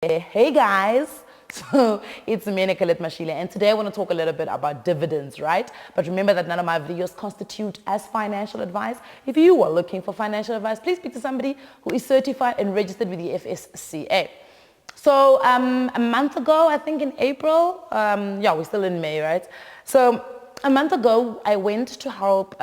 Hey guys, so it's me, Nicolette Mashile, and today I want to talk a little bit about dividends, right? But remember that none of my videos constitute as financial advice. If you are looking for financial advice, please speak to somebody who is certified and registered with the FSCA. So a month ago, I think in April, we're still in May, right? So a month ago, I went to help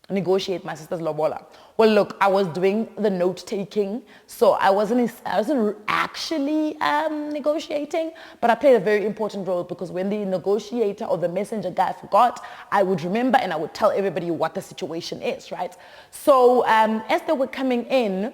negotiate my sister's lobola. Well, look, I was doing the note taking, so I wasn't actually negotiating, but I played a very important role because when the negotiator or the messenger guy forgot, I would remember and I would tell everybody what the situation is, right? So as they were coming in,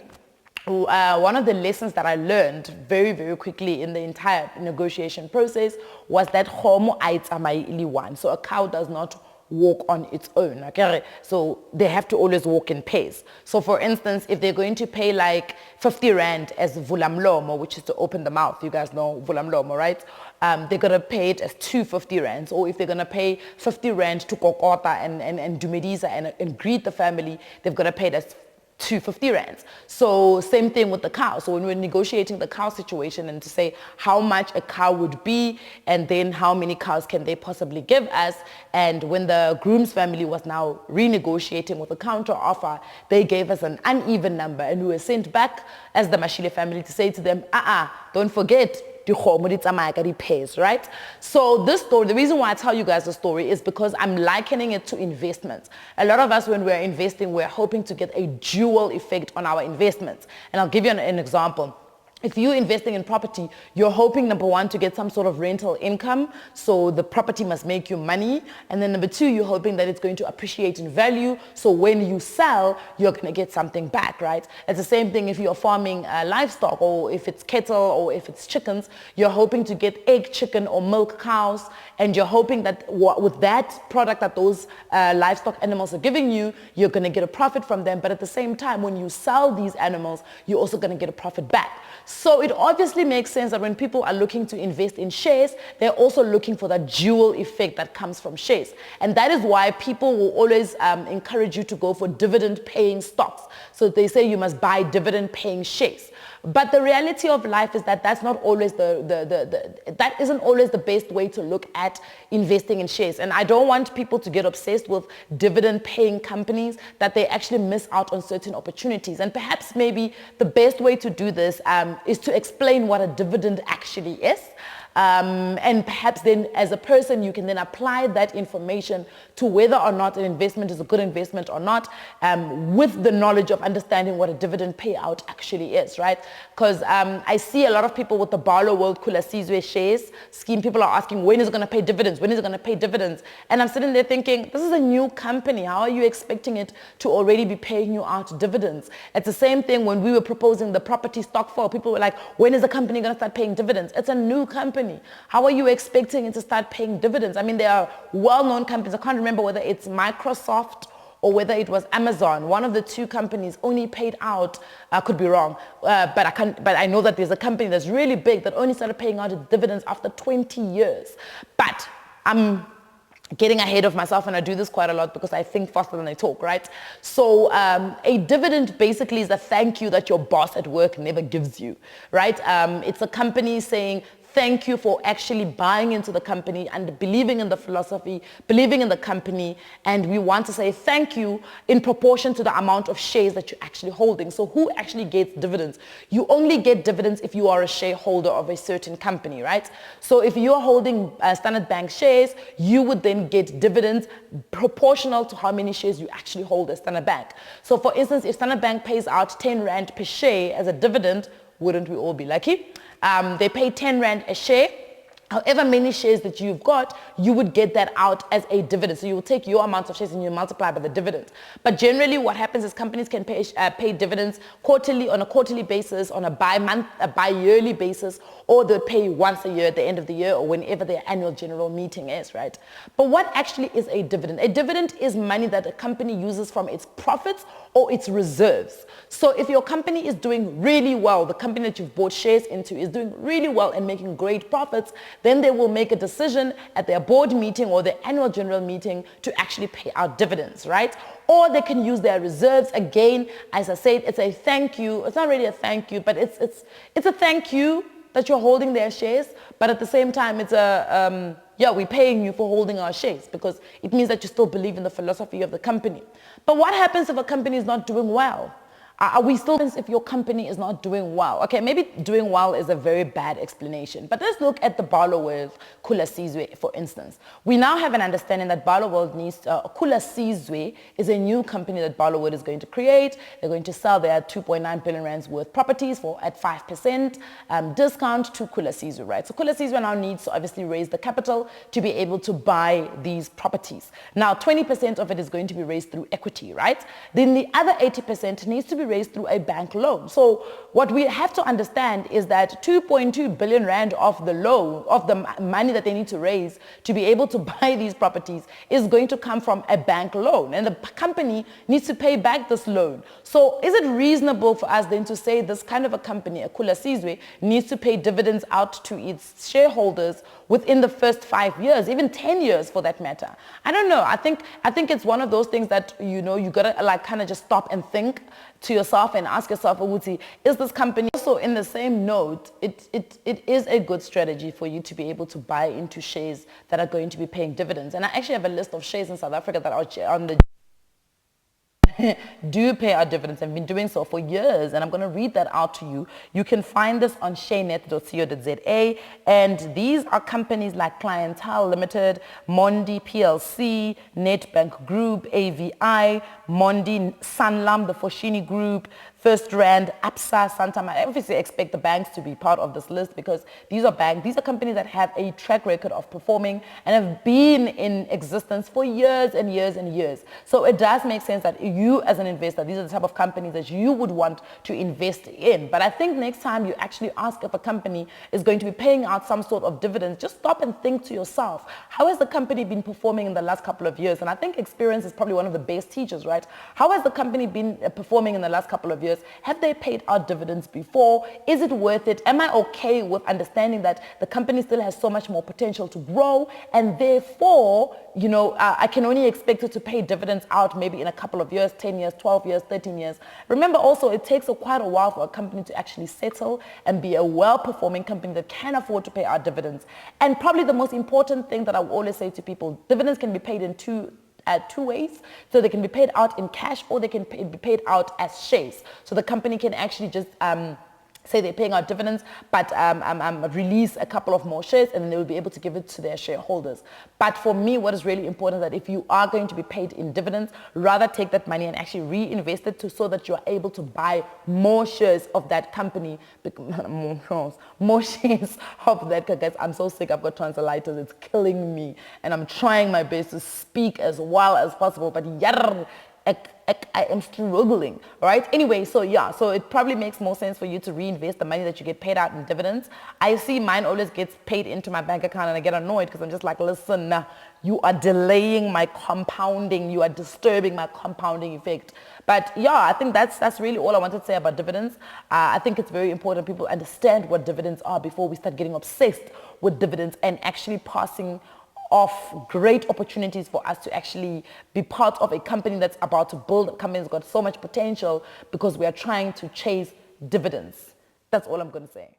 one of the lessons that I learned very, very quickly in the entire negotiation process was that homo aitamaili one. So a cow does not walk on its own, okay? So they have to always walk in pairs. So for instance, if they're going to pay like 50 Rand as vulamlomo, which is to open the mouth, you guys know vulamlomo, right? They're gonna pay it as 250 Rands. Or if they're gonna pay 50 Rand to kokota and dumediza and greet the family, they've gotta pay it as 250 Rands. So same thing with the cow. So when we're negotiating the cow situation and to say how much a cow would be and then how many cows can they possibly give us, and when the groom's family was now renegotiating with a counter offer, they gave us an uneven number and we were sent back as the Mashile family to say to them, don't forget, right? So this story, the reason why I tell you guys the story is because I'm likening it to investments. A lot of us, when we're investing, we're hoping to get a dual effect on our investments. And I'll give you an example. If you're investing in property, you're hoping, number one, to get some sort of rental income. So the property must make you money. And then number two, you're hoping that it's going to appreciate in value. So when you sell, you're going to get something back, right? It's the same thing if you're farming livestock, or if it's cattle, or if it's chickens. You're hoping to get egg chicken or milk cows. And you're hoping that with that product that those livestock animals are giving you, you're going to get a profit from them. But at the same time, when you sell these animals, you're also going to get a profit back. So it obviously makes sense that when people are looking to invest in shares, they're also looking for that dual effect that comes from shares. And that is why people will always encourage you to go for dividend-paying stocks. So they say you must buy dividend-paying shares. But the reality of life is that that's not always that isn't always the best way to look at investing in shares. And I don't want people to get obsessed with dividend-paying companies that they actually miss out on certain opportunities. And perhaps maybe the best way to do this is to explain what a dividend actually is. And perhaps then as a person, you can then apply that information to whether or not an investment is a good investment or not, with the knowledge of understanding what a dividend payout actually is, right? Because I see a lot of people with the Barloworld Khula Sizwe shares scheme. People are asking, when is it going to pay dividends? When is it going to pay dividends? And I'm sitting there thinking, this is a new company. How are you expecting it to already be paying you out dividends? It's the same thing when we were proposing the property stock fall. People were like, when is the company going to start paying dividends? It's a new company. How are you expecting it to start paying dividends? I mean, there are well-known companies. I can't remember whether it's Microsoft or whether it was Amazon. One of the two companies only paid out, I could be wrong, but I know that there's a company that's really big that only started paying out dividends after 20 years. But I'm getting ahead of myself, and I do this quite a lot because I think faster than I talk, right? So a dividend basically is a thank you that your boss at work never gives you, right? It's a company saying, thank you for actually buying into the company and believing in the philosophy, believing in the company, and we want to say thank you in proportion to the amount of shares that you're actually holding. So who actually gets dividends? You only get dividends if you are a shareholder of a certain company, right? So if you're holding Standard Bank shares, you would then get dividends proportional to how many shares you actually hold at Standard Bank. So for instance, if Standard Bank pays out 10 Rand per share as a dividend, wouldn't we all be lucky? They pay 10 Rand a share. However many shares that you've got, you would get that out as a dividend. So you will take your amount of shares and you multiply by the dividend. But generally what happens is companies can pay dividends quarterly, on a quarterly basis, on a bi-yearly basis, or they'll pay once a year at the end of the year or whenever their annual general meeting is, right? But what actually is a dividend? A dividend is money that a company uses from its profits or its reserves. So if your company is doing really well, the company that you've bought shares into is doing really well and making great profits, then they will make a decision at their board meeting or their annual general meeting to actually pay out dividends, right? Or they can use their reserves. Again, as I said, it's a thank you. It's not really a thank you, but it's a thank you that you're holding their shares, but at the same time, it's we're paying you for holding our shares because it means that you still believe in the philosophy of the company. But what happens if a company is not doing well? Are we still, if your company is not doing well? Okay, maybe doing well is a very bad explanation, but let's look at the Barloworld Khula Sizwe, for instance. We now have an understanding that Barloworld needs, Khula Sizwe is a new company that Barloworld is going to create. They're going to sell their 2.9 billion rands worth properties at 5% discount to Khula Sizwe, right? So Khula Sizwe now needs to obviously raise the capital to be able to buy these properties. Now, 20% of it is going to be raised through equity, right? Then the other 80% needs to be raised through a bank loan. So what we have to understand is that 2.2 billion rand of the loan, of the money that they need to raise to be able to buy these properties is going to come from a bank loan, and the company needs to pay back this loan. So is it reasonable for us then to say this kind of a company, a Khula Sizwe, needs to pay dividends out to its shareholders within the first 5 years, even 10 years for that matter? I don't know. I think it's one of those things that, you know, you gotta like kind of just stop and think to yourself and ask yourself, Uguti, is this company also in the same note? It is a good strategy for you to be able to buy into shares that are going to be paying dividends. And I actually have a list of shares in South Africa that are on the do pay our dividends and been doing so for years, and I'm going to read that out to you. You can find this on sharenet.co.za, and these are companies like Clientele Limited, Mondi PLC, Nedbank Group, AVI, Mondi, Sanlam, the Foschini Group, First Rand, Absa, Santam. I obviously expect the banks to be part of this list because these are companies that have a track record of performing and have been in existence for years and years and years. So it does make sense that you as an investor, these are the type of companies that you would want to invest in. But I think next time you actually ask if a company is going to be paying out some sort of dividends, just stop and think to yourself, how has the company been performing in the last couple of years? And I think experience is probably one of the best teachers, right? How has the company been performing in the last couple of years? Have they paid out dividends before? Is it worth it? Am I okay with understanding that the company still has so much more potential to grow, and therefore, you know, I can only expect it to pay dividends out maybe in a couple of years, 10 years, 12 years, 13 years. Remember also, it takes quite a while for a company to actually settle and be a well-performing company that can afford to pay out dividends. And probably the most important thing that I will always say to people, dividends can be paid in two ways. So they can be paid out in cash, or they can be paid out as shares. So the company can actually just say they're paying out dividends, but release a couple of more shares, and then they will be able to give it to their shareholders. But for me, what is really important is that if you are going to be paid in dividends, rather take that money and actually reinvest it so that you are able to buy more shares of that company, more shares of that. Guys, I'm so sick. I've got tonsillitis. It's killing me, and I'm trying my best to speak as well as possible, but I am struggling, right? Anyway, so it probably makes more sense for you to reinvest the money that you get paid out in dividends. I see mine always gets paid into my bank account, and I get annoyed because I'm just like, listen, you are delaying my compounding. You are disturbing my compounding effect. But yeah, I think that's really all I wanted to say about dividends. I think it's very important people understand what dividends are before we start getting obsessed with dividends and actually passing of great opportunities for us to actually be part of a company that's about to build a company that's got so much potential because we are trying to chase dividends. That's all I'm going to say.